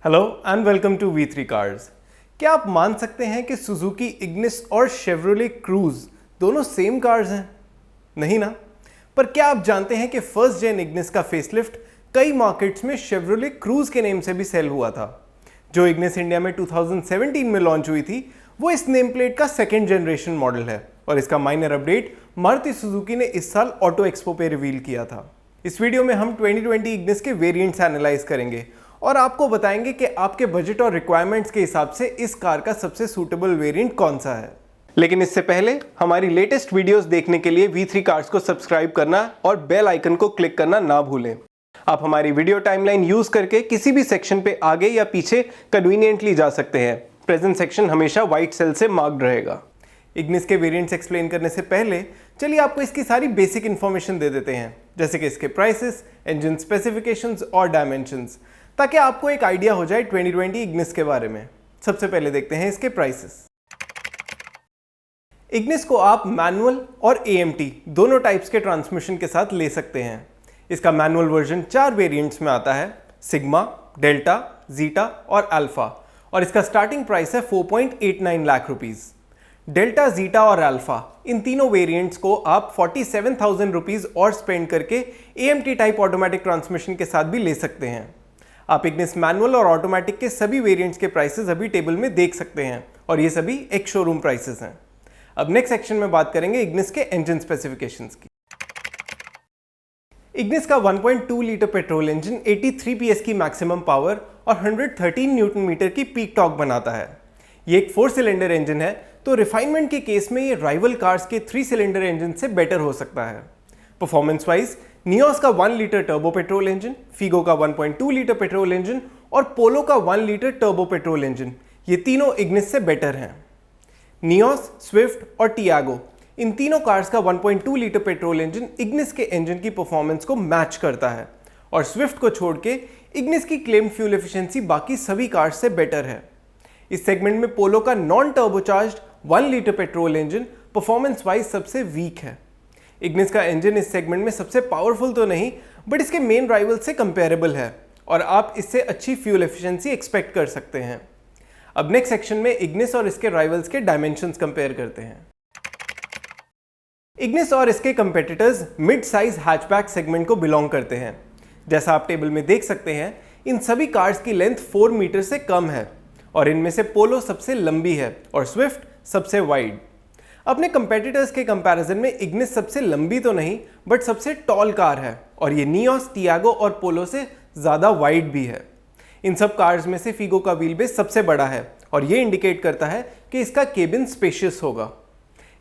Hello and welcome to V3 cars. क्या आप मान सकते हैं कि सुजुकी इग्निस और शेवरोले क्रूज दोनों सेम कार्स हैं? नहीं ना। पर क्या आप जानते हैं कि फर्स्ट जेन इग्निस का फेसलिफ्ट कई मार्केट्स में शेवरोले क्रूज के नेम से भी सेल हुआ था। जो इग्निस इंडिया में 2017 में लॉन्च हुई थी वो इस नेम प्लेट का सेकेंड जनरेशन मॉडल है और इसका माइनर अपडेट मारुति सुजुकी ने इस साल ऑटो एक्सपो पे रिवील किया था। इस वीडियो में हम 2020 इग्निस के वेरिएंट्स एनालाइज करेंगे और आपको बताएंगे कि आपके बजट और रिक्वायरमेंट्स के हिसाब से इस कार का सबसे सूटेबल वेरिएंट कौन सा है। लेकिन इससे पहले हमारी लेटेस्ट वीडियोस देखने के लिए V3 कार्स को सब्सक्राइब करना और बेल आइकन को क्लिक करना ना भूलें। आप हमारी वीडियो टाइमलाइन यूज करके किसी भी सेक्शन पे आगे या पीछे कन्वीनियंटली जा सकते हैं। प्रेजेंट सेक्शन हमेशा व्हाइट सेल से मार्क्ड रहेगा। इग्निस के वेरिएंट्स एक्सप्लेन करने से पहले चलिए आपको इसकी सारी बेसिक इन्फॉर्मेशन दे देते हैं, जैसे कि इसके प्राइसेस, इंजन स्पेसिफिकेशंस और डायमेंशंस, ताकि आपको एक आइडिया हो जाए 2020 इग्निस के बारे में। सबसे पहले देखते हैं इसके प्राइसेस। इग्निस को आप मैनुअल और AMT दोनों टाइप्स के ट्रांसमिशन के साथ ले सकते हैं। इसका मैनुअल वर्जन 4 वेरिएंट्स में आता है, सिग्मा, डेल्टा, जीटा और अल्फा, और इसका स्टार्टिंग प्राइस है 4.89 लाख रुपीज। डेल्टा, जीटा और अल्फा इन तीनों वेरिएंट्स को आप 47,000 रुपीज और स्पेंड करके AMT टाइप ऑटोमेटिक ट्रांसमिशन के साथ भी ले सकते हैं। आप इग्निस मैनुअल और ऑटोमेटिक के सभी वेरिएंट्स के प्राइसेस अभी टेबल में देख सकते हैं और ये सभी एक शोरूम प्राइसेस हैं। अब नेक्स्ट सेक्शन में बात करेंगे इग्निस के इंजन स्पेसिफिकेशंस की। इग्निस का 1.2 लीटर पेट्रोल इंजन 83 PS की मैक्सिमम पावर और 113 न्यूटन मीटर की पीक टॉर्क बनाता है। ये एक 4 सिलेंडर इंजन है, तो रिफाइनमेंट के केस में ये राइवल कार्स के 3 सिलेंडर इंजन से बेटर हो सकता है। परफॉर्मेंस वाइज नियोस का 1 litre turbo petrol engine, Figo का 1.2 लीटर पेट्रोल इंजन और पोलो का 1 लीटर टर्बो पेट्रोल इंजन, ये तीनों इग्निस से बेटर हैं। नियोस, स्विफ्ट और टियागो इन तीनों कार्स का 1.2 लीटर पेट्रोल इंजन इग्निस के इंजन की परफॉर्मेंस को मैच करता है और स्विफ्ट को छोड़ के इग्निस की क्लेम फ्यूल एफिशिएंसी बाकी सभी कार्स से बेटर है। इस सेगमेंट में पोलो का non turbocharged 1 litre petrol engine performance wise सबसे वीक है। इग्निस का इंजन इस सेगमेंट में सबसे पावरफुल तो नहीं, बट इसके मेन राइवल से कंपेरेबल है और आप इससे अच्छी फ्यूल एफिशिएंसी एक्सपेक्ट कर सकते हैं। अब नेक्स्ट सेक्शन में इग्निस और इसके राइवल्स के डायमेंशंस कंपेयर करते हैं। इग्निस और इसके competitors mid size hatchback segment को बिलोंग करते हैं। जैसा आप टेबल में देख सकते हैं, इन सभी कार्स की लेंथ 4 मीटर से कम है और इनमें से पोलो सबसे लंबी है और स्विफ्ट सबसे वाइड। अपने कंपेटिटर्स के कंपैरिजन में इग्निस सबसे लंबी तो नहीं, बट सबसे टॉल कार है और ये नियोस, टियागो और पोलो से ज़्यादा वाइड भी है। इन सब कार्स में से फीगो का व्हील बेस सबसे बड़ा है और ये इंडिकेट करता है कि इसका केबिन स्पेशियस होगा।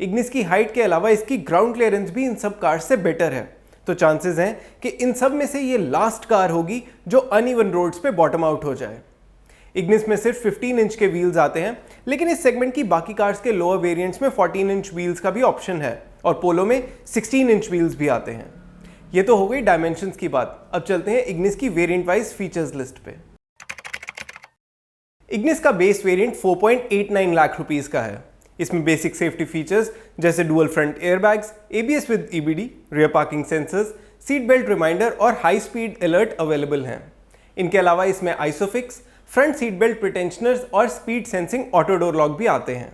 इग्निस की हाइट के अलावा इसकी ग्राउंड क्लियरेंस भी इन सब कार्स से बेटर है, तो चांसेस हैं कि इन सब में से ये लास्ट कार होगी जो अनइवन रोड्स पे बॉटम आउट हो जाए। इग्निस में सिर्फ 15 इंच के व्हील्स आते हैं, लेकिन इस सेगमेंट की बाकी कार्स के लोअर वेरिएंट्स में 14 इंच व्हील्स का भी ऑप्शन है और पोलो में 16 इंच व्हील्स भी आते हैं। ये तो हो गई डायमेंशंस की बात। अब चलते हैं इग्निस की वेरिएंट वाइज फीचर्स लिस्ट पे। इग्निस का बेस वेरिएंट 4.89 लाख रुपीस का है। इसमें बेसिक सेफ्टी फीचर्स जैसे dual front airbags, ABS with EBD, rear parking sensors, seat belt reminder और हाई स्पीड अलर्ट अवेलेबल हैं। इनके अलावा इसमें Isofix, front seat belt pretensioners और speed sensing auto door lock भी आते हैं।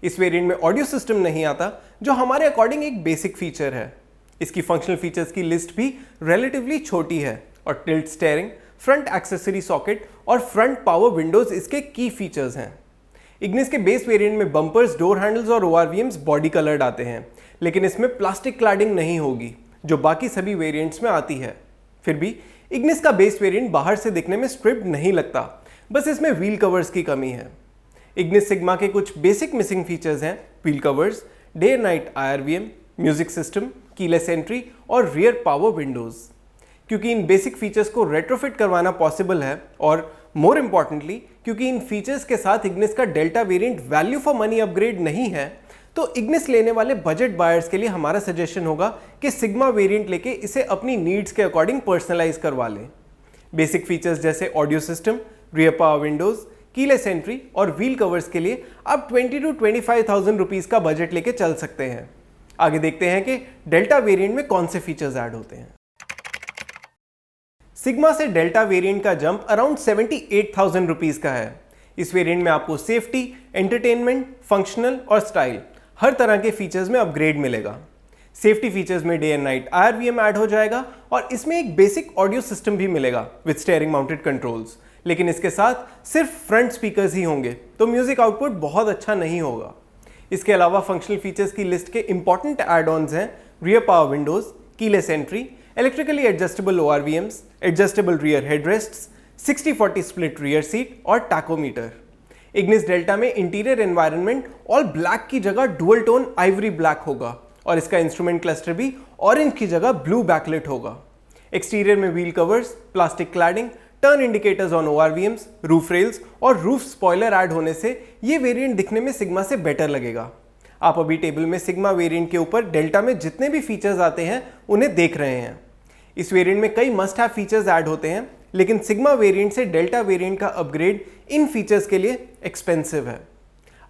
इस वेरिएंट में ऑडियो सिस्टम नहीं आता, जो हमारे अकॉर्डिंग एक बेसिक फीचर है। इसकी फंक्शनल फीचर्स की लिस्ट भी रिलेटिवली छोटी है और tilt steering, front accessory socket और फ्रंट पावर विंडोज इसके की फीचर्स हैं। इग्निस के बेस वेरिएंट में बम्पर्स, डोर हैंडल्स और ORVMs बॉडी कलर्ड आते हैं, लेकिन इसमें प्लास्टिक क्लैडिंग नहीं होगी जो बाकी सभी वेरिएंट्स में आती है। फिर भी इग्निस का बेस वेरिएंट बाहर से दिखने में स्ट्रिप्ड नहीं लगता, बस इसमें व्हील कवर्स की कमी है। इग्निस सिग्मा के कुछ बेसिक मिसिंग फीचर्स हैं wheel covers, day night IRVM, music system, keyless entry और रियर पावर विंडोज। क्योंकि इन बेसिक फीचर्स को रेट्रोफिट करवाना पॉसिबल है और मोर इंपॉर्टेंटली क्योंकि इन फीचर्स के साथ इग्निस का delta variant value for money upgrade नहीं है, तो इग्निस लेने वाले बजट बायर्स के लिए हमारा सजेशन होगा कि सिग्मा वेरिएंट लेके इसे अपनी नीड्स के अकॉर्डिंग पर्सनलाइज करवा लें। बेसिक फीचर्स जैसे audio system, rear power windows, keyless entry और व्हील कवर्स के लिए आप 20 to 25,000 रुपीज का बजट लेके चल सकते हैं। आगे देखते हैं कि डेल्टा वेरिएंट में कौन से फीचर्स ऐड होते हैं। सिग्मा से डेल्टा वेरिएंट का जंप अराउंड 78,000 रुपीज का है। इस वेरिएंट में आपको सेफ्टी, एंटरटेनमेंट, फंक्शनल और स्टाइल हर तरह के फीचर्स में अपग्रेड मिलेगा। सेफ्टी फीचर्स में day and night IRVM add हो जाएगा और इसमें एक बेसिक ऑडियो सिस्टम भी मिलेगा विद स्टीयरिंग माउंटेड कंट्रोल्स, लेकिन इसके साथ सिर्फ फ्रंट स्पीकर्स ही होंगे तो म्यूजिक आउटपुट बहुत अच्छा नहीं होगा। इसके अलावा फंक्शनल फीचर्स की लिस्ट के इंपॉर्टेंट एड-ऑन्स हैं rear power windows, keyless entry, electrically adjustable ORVMs, adjustable rear headrests, 60-40 split rear seat और टैकोमीटर। इग्निस डेल्टा में इंटीरियर एनवायरनमेंट ऑल ब्लैक की जगह डुअल टोन आइवरी ब्लैक होगा और इसका इंस्ट्रूमेंट क्लस्टर भी ऑरेंज की जगह ब्लू बैकलाइट होगा। एक्सटीरियर में wheel covers, plastic cladding, turn indicators on ORVMs, roof rails और रूफ स्पॉइलर ऐड होने से ये वेरिएंट दिखने में सिग्मा से बेटर लगेगा। आप अभी टेबल में सिग्मा वेरिएंट के ऊपर डेल्टा में जितने भी फीचर्स आते हैं उन्हें देख रहे हैं। इस वेरिएंट में कई मस्ट हैव फीचर्स ऐड होते हैं, लेकिन सिग्मा वेरिएंट से डेल्टा वेरिएंट का अपग्रेड इन फीचर्स के लिए एक्सपेंसिव है।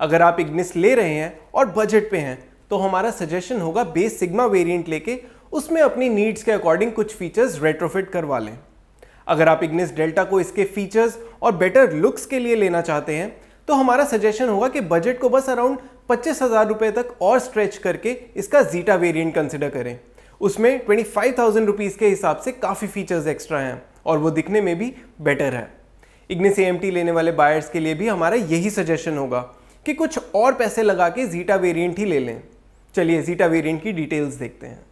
अगर आप इग्निस ले रहे हैं और बजट पे हैं तो हमारा सजेशन होगा बेस सिग्मा वेरिएंट लेके उसमें अपनी नीड्स के अकॉर्डिंग कुछ फीचर्स रेट्रोफिट करवा लें। अगर आप इग्निस डेल्टा को इसके फीचर्स और बेटर लुक्स के लिए लेना चाहते हैं तो हमारा सजेशन होगा कि बजट को बस अराउंड 25,000 रुपए तक और स्ट्रेच करके इसका जीटा वेरिएंट कंसिडर करें। उसमें 25,000 रुपीज़ के हिसाब से काफ़ी फीचर्स एक्स्ट्रा हैं और वो दिखने में भी बेटर है। इग्निस AMT लेने वाले बायर्स के लिए भी हमारा यही सजेशन होगा कि कुछ और पैसे लगा के जीटा वेरिएंट ही ले लें। चलिए जीटा वेरिएंट की डिटेल्स देखते हैं।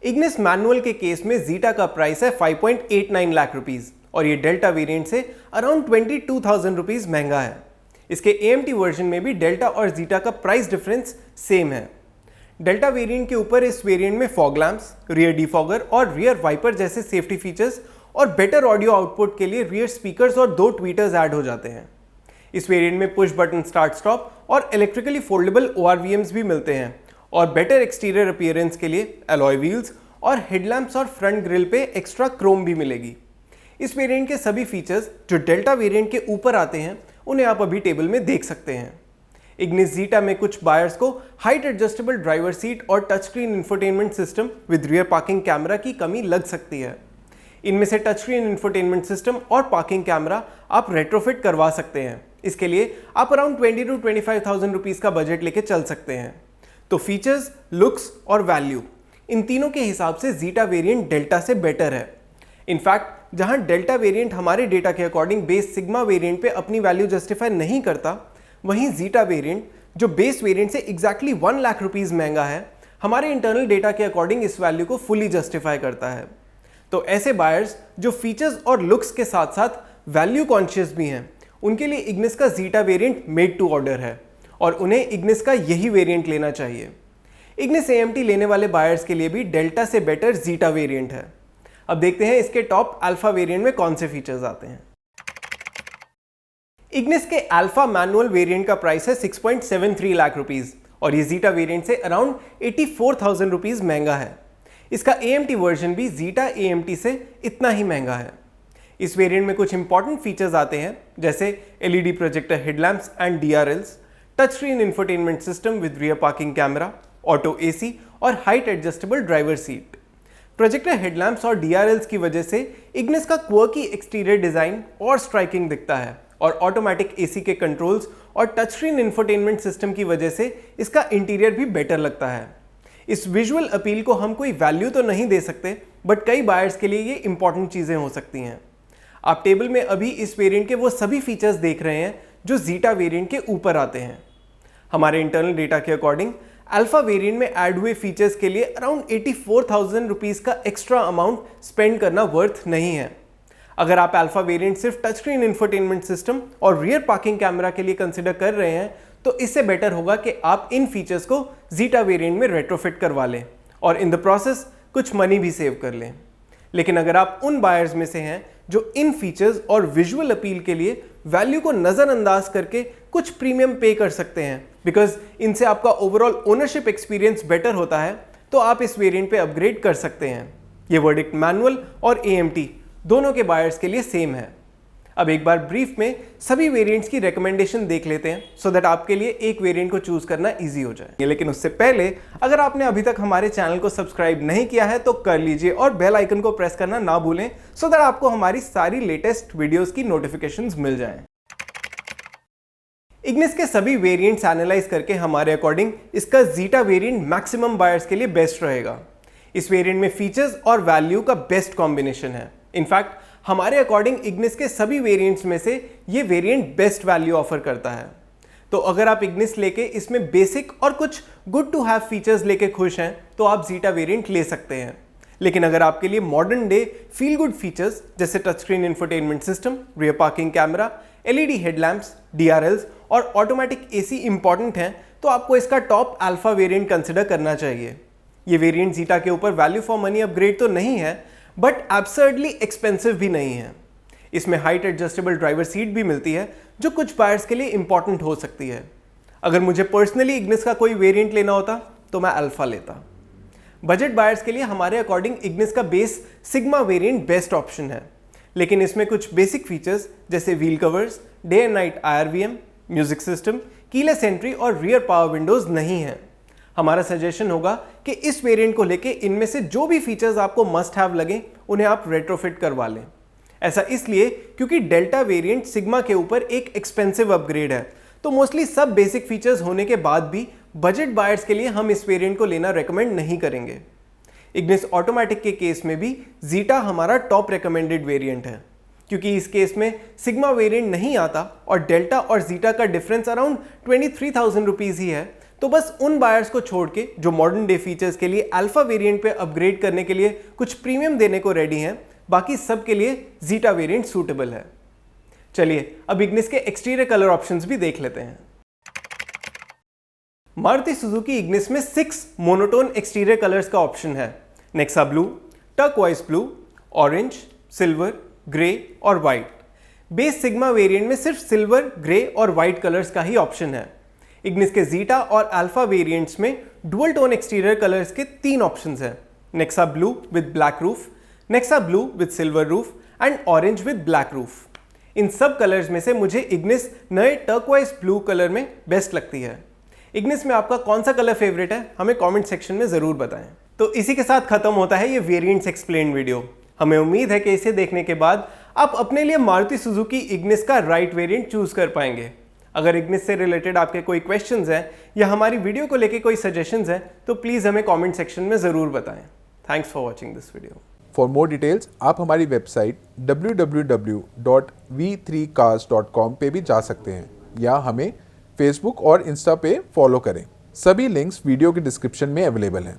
इग्निस मैनुअल के केस में जीटा का प्राइस है 5.89 लाख रुपीज और ये डेल्टा वेरिएंट से अराउंड 22,000 रुपीज महंगा है। इसके AMT वर्जन में भी डेल्टा और जीटा का प्राइस डिफरेंस सेम है। डेल्टा वेरिएंट के ऊपर इस वेरिएंट में फॉग लैंप्स, रियर डिफॉगर और रियर वाइपर जैसे सेफ्टी फीचर्स और बेटर ऑडियो आउटपुट के लिए रियर स्पीकर्स और 2 ट्वीटर्स ऐड हो जाते हैं। इस वेरिएंट में पुश बटन स्टार्ट स्टॉप और इलेक्ट्रिकली फोल्डेबल ORVMs भी मिलते हैं और बेटर एक्सटीरियर अपीयरेंस के लिए अलॉय व्हील्स और हेडलैम्प्स और फ्रंट ग्रिल पे एक्स्ट्रा क्रोम भी मिलेगी। इस वेरिएंट के सभी फीचर्स जो डेल्टा वेरिएंट के ऊपर आते हैं उन्हें आप अभी टेबल में देख सकते हैं। इग्निस जीटा में कुछ बायर्स को हाइट एडजस्टेबल ड्राइवर सीट और touch screen infotainment system with rear parking camera की कमी लग सकती है। इनमें से टच स्क्रीन इंफोटेनमेंट सिस्टम और पार्किंग कैमरा आप रेट्रोफिट करवा सकते हैं। इसके लिए आप अराउंड 20,000 to 25,000 रुपीज़ का बजट लेके चल सकते हैं। तो फीचर्स, लुक्स और वैल्यू इन तीनों के हिसाब से जीटा वेरिएंट डेल्टा से बेटर है। इनफैक्ट जहां डेल्टा वेरिएंट हमारे डेटा के अकॉर्डिंग बेस सिग्मा वेरिएंट पे अपनी वैल्यू जस्टिफाई नहीं करता, वहीं जीटा वेरिएंट जो बेस वेरिएंट से एग्जैक्टली 1 लाख रुपीज़ महंगा है, हमारे इंटरनल डेटा के अकॉर्डिंग इस वैल्यू को फुली जस्टिफाई करता है। तो ऐसे बायर्स जो फीचर्स और लुक्स के साथ साथ वैल्यू कॉन्शियस भी हैं, उनके लिए इग्निस का Zeta variant made to order है और उन्हें इग्निस का यही वेरिएंट लेना चाहिए। इग्निस AMT लेने वाले बायर्स के लिए भी डेल्टा से बेटर जीटा वेरिएंट है। अब देखते हैं इसके टॉप अल्फा वेरिएंट में कौन से फीचर्स आते हैं। इग्निस के अल्फा मैनुअल वेरिएंट का प्राइस है 6.73 लाख रुपीज और ये जीटा वेरिएंट से अराउंड 84,000 रुपीज महंगा है। इसका AMT वर्जन भी जीटा AMT से इतना ही महंगा है। इस वेरिएंट में कुछ इंपॉर्टेंट फीचर्स आते हैं जैसे LED projector headlamps and DRLs, touch screen infotainment system with rear parking camera, auto AC और height adjustable driver seat. Projector headlamps और DRLs की वजह से इग्निस का क्वर्की एक्सटीरियर डिजाइन और स्ट्राइकिंग दिखता है और ऑटोमेटिक AC के कंट्रोल्स और टच स्क्रीन इंफोटेनमेंट सिस्टम की वजह से इसका इंटीरियर भी बेटर लगता है। इस विजुअल अपील को हम कोई वैल्यू तो नहीं दे सकते, बट कई बायर्स के लिए ये इंपॉर्टेंट चीज़ें हो सकती हैं। आप टेबल में अभी इस वेरिएंट के वो सभी फीचर्स देख रहे हैं जो जीटा वेरिएंट के ऊपर आते हैं। हमारे इंटरनल डेटा के अकॉर्डिंग अल्फा वेरिएंट में ऐड हुए फीचर्स के लिए अराउंड 84,000 रुपीज़ का एक्स्ट्रा अमाउंट स्पेंड करना वर्थ नहीं है। अगर आप अल्फा वेरिएंट सिर्फ टच स्क्रीन इंफोटेनमेंट सिस्टम और रियर पार्किंग कैमरा के लिए कंसिडर कर रहे हैं तो इससे बेटर होगा कि आप इन फीचर्स को जीटा वेरिएंट में रेट्रोफिट करवा लें और इन द प्रोसेस कुछ मनी भी सेव कर लें। लेकिन अगर आप उन बायर्स में से हैं जो इन फीचर्स और विजुअल अपील के लिए वैल्यू को नज़रअंदाज करके कुछ प्रीमियम पे कर सकते हैं बिकॉज इनसे आपका ओवरऑल ओनरशिप एक्सपीरियंस बेटर होता है, तो आप इस वेरिएंट पे अपग्रेड कर सकते हैं। ये वर्डिक्ट मैनुअल और AMT दोनों के बायर्स के लिए सेम है। अब एक बार ब्रीफ में सभी वेरिएंट्स की रिकमेंडेशन देख लेते हैं सो दैट आपके लिए एक वेरिएंट को चूज करना इजी हो जाए। लेकिन उससे पहले अगर आपने अभी तक हमारे चैनल को सब्सक्राइब नहीं किया है तो कर लीजिए और बेल आइकन को प्रेस करना ना भूलें सो दैट आपको हमारी सारी लेटेस्ट वीडियोस की नोटिफिकेशंस मिल जाएं। इग्निस के सभी वेरिएंट्स एनालाइज करके हमारे अकॉर्डिंग इसका जीटा वेरिएंट मैक्सिमम बायर्स के लिए बेस्ट रहेगा। इस वेरिएंट में फीचर्स और वैल्यू का बेस्ट कॉम्बिनेशन है। इनफैक्ट हमारे अकॉर्डिंग इग्निस के सभी वेरिएंट्स में से ये वेरिएंट बेस्ट वैल्यू ऑफर करता है। तो अगर आप इग्निस लेके इसमें बेसिक और कुछ गुड टू हैव फीचर्स लेके खुश हैं तो आप जीटा वेरिएंट ले सकते हैं। लेकिन अगर आपके लिए modern day feel good features जैसे touch screen infotainment system, rear parking camera, LED headlamps, DRLs और ऑटोमेटिक एसी इंपॉर्टेंट हैं तो आपको इसका टॉप अल्फा वेरिएंट कंसिडर करना चाहिए। ये वेरिएंट जीटा के ऊपर वैल्यू फॉर मनी अपग्रेड तो नहीं है बट एब्सर्डली एक्सपेंसिव भी नहीं है। इसमें हाइट एडजस्टेबल ड्राइवर सीट भी मिलती है जो कुछ बायर्स के लिए इंपॉर्टेंट हो सकती है। अगर मुझे पर्सनली इग्निस का कोई वेरिएंट लेना होता तो मैं अल्फा लेता। बजट बायर्स के लिए हमारे अकॉर्डिंग इग्निस का base Sigma variant best option है, लेकिन इसमें कुछ बेसिक फीचर्स जैसे wheel covers, day and night IRVM, music system, keyless entry और रियर पावर विंडोज नहीं है। हमारा सजेशन होगा कि इस वेरिएंट को लेके इनमें से जो भी फीचर्स आपको मस्ट हैव लगे उन्हें आप रेट्रोफिट करवा लें। ऐसा इसलिए क्योंकि डेल्टा वेरिएंट सिग्मा के ऊपर एक एक्सपेंसिव अपग्रेड है, तो मोस्टली सब बेसिक फीचर्स होने के बाद भी बजट बायर्स के लिए हम इस वेरिएंट को लेना रेकमेंड नहीं करेंगे। इग्निस ऑटोमेटिक के केस में भी जीटा हमारा टॉप रिकमेंडेड वेरिएंट है, क्योंकि इस केस में सिग्मा वेरिएंट नहीं आता और डेल्टा और जीटा का डिफरेंस अराउंड 23,000 रुपीज़ ही है। तो बस उन बायर्स को छोड़ के जो मॉडर्न डे फीचर्स के लिए अल्फा वेरिएंट पे अपग्रेड करने के लिए कुछ प्रीमियम देने को रेडी हैं, बाकी सब के लिए जीटा वेरिएंट सूटेबल है। चलिए अब इग्निस के एक्सटीरियर कलर ऑप्शंस भी देख लेते हैं। मारुति सुजुकी इग्निस में 6 मोनोटोन एक्सटीरियर कलर्स का ऑप्शन है। Nexa blue, turquoise blue, orange, silver, grey और व्हाइट। बेस सिग्मा वेरिएंट में सिर्फ सिल्वर, ग्रे और व्हाइट कलर्स का ही ऑप्शन है। इग्निस के जीटा और अल्फा वेरिएंट्स में डुअल टोन एक्सटीरियर कलर्स के 3 ऑप्शंस हैं। Nexa blue with black roof, Nexa blue with silver roof and orange with black roof. इन सब कलर्स में से मुझे इग्निस नए टर्कवाइज ब्लू कलर में बेस्ट लगती है। इग्निस में आपका कौन सा कलर फेवरेट है हमें कमेंट सेक्शन में ज़रूर बताएं। तो इसी के साथ खत्म होता है ये वेरिएंट्स एक्सप्लेन वीडियो। हमें उम्मीद है कि इसे देखने के बाद आप अपने लिए मारुति सुजुकी इग्निस का राइट वेरिएंट चूज कर पाएंगे। अगर इग्निस से रिलेटेड आपके कोई क्वेश्चंस हैं या हमारी वीडियो को लेके कोई सजेशंस हैं तो प्लीज़ हमें कमेंट सेक्शन में ज़रूर बताएं। Thanks for watching this video. For more details आप हमारी वेबसाइट www.v3cars.com पे भी जा सकते हैं या हमें फेसबुक और इंस्टा पे फॉलो करें। सभी लिंक्स वीडियो के डिस्क्रिप्शन में अवेलेबल हैं।